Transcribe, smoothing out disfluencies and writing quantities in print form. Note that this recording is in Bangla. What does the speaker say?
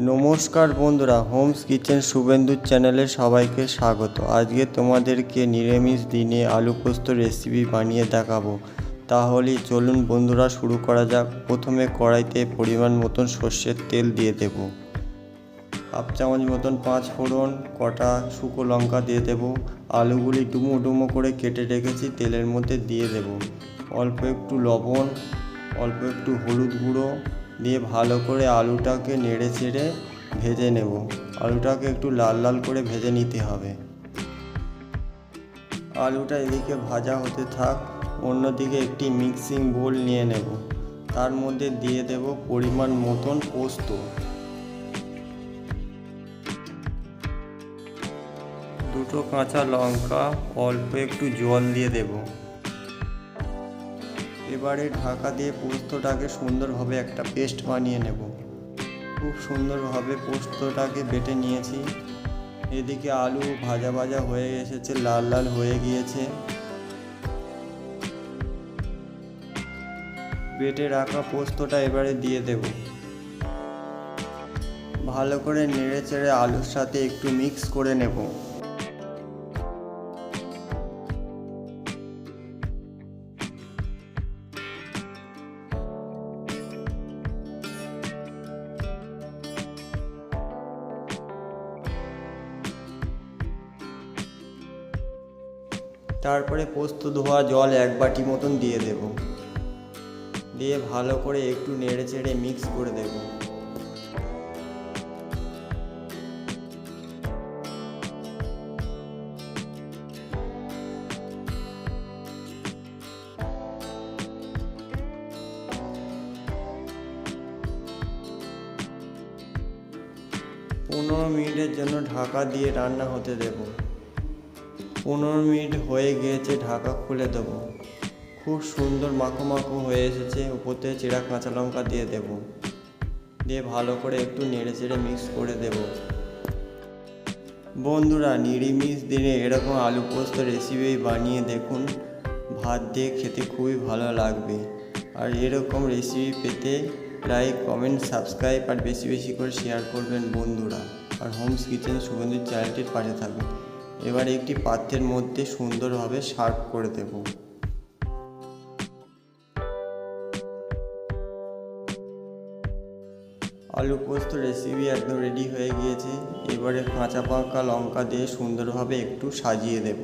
নমস্কার বন্ধুরা, হোমস কিচেন শুভেন্দুর চ্যানেলে সবাইকে স্বাগত। আজকে তোমাদেরকে নিরামিষ দিনে আলু পোস্ত রেসিপি বানিয়ে দেখাবো। তাহলে চলুন বন্ধুরা শুরু করা যাক। প্রথমে কড়াইতে পরিমাণ মতন সর্ষের তেল দিয়ে দেব। হাফ চামচ মতন 5 ফোড়ন, কটা শুকনো লঙ্কা দিয়ে দেব। আলুগুলি ডুমো ডুমো করে কেটে রেখেছি তেলের মধ্যে দিয়ে দেব। অল্প একটু লবণ, অল্প একটু হলুদ গুঁড়ো দিয়ে ভালো করে আলুটাকে নেড়ে চেড়ে ভেজে নেব। আলুটাকে একটু লাল লাল করে ভেজে নিতে হবে। আলুটা এদিকে ভাজা হতে থাক, অন্যদিকে একটি মিক্সিং বোল নিয়ে নেব। তার মধ্যে দিয়ে দেব পরিমাণ মতন পোস্ত, দুটো কাঁচা লঙ্কা, অল্প একটু জল দিয়ে দেব। এবারে ঢাকা দিয়ে পোস্তটাকে সুন্দরভাবে একটা পেস্ট বানিয়ে নেব। খুব সুন্দরভাবে পোস্তটাকে বেটে নিয়েছি। এদিকে আলু ভাজা ভাজা হয়ে এসেছে, লাল লাল হয়ে গিয়েছে। বেটে রাখা পোস্তটা এবারে দিয়ে দেব। ভালো করে নেড়ে চেড়ে আলুর সাথে একটু মিক্স করে নেব। তারপরে পোস্ত ধোয়া জল 1 বাটি মতন দিয়ে দেব। দিয়ে ভালো করে একটু নেড়ে চেড়ে মিক্স করে দেব। পনেরো মিনিটের জন্য ঢাকা দিয়ে রান্না হতে দেব। 15 মিনিট হয়ে গিয়েছে, ঢাকা খুলে দেব। খুব সুন্দর মাখো মাখো হয়ে এসেছে। উপর থেকে চেরা কাঁচা লঙ্কা দিয়ে দেব। দিয়ে ভালো করে একটু নেড়ে চেড়ে মিক্স করে দেব। বন্ধুরা, নিরামিষ দিনে এরকম আলু পোস্ত রেসিপি বানিয়ে দেখুন। ভাত দিয়ে খেতে খুবই ভালো লাগবে। আর এরকম রেসিপি পেতে লাইক, কমেন্ট, সাবস্ক্রাইব আর বেশি বেশি করে শেয়ার করবেন বন্ধুরা। আর হোমস কিচেন শুভেন্দুর চ্যানেলটির পাশে থাকবেন। এবার একটি পাত্রের মধ্যে সুন্দরভাবে সার্ভ করে দেব। আলু পোস্ত রেসিপি একদম রেডি হয়ে গিয়েছে। এবারে কাঁচা পাকা লঙ্কা দিয়ে সুন্দরভাবে একটু সাজিয়ে দেব।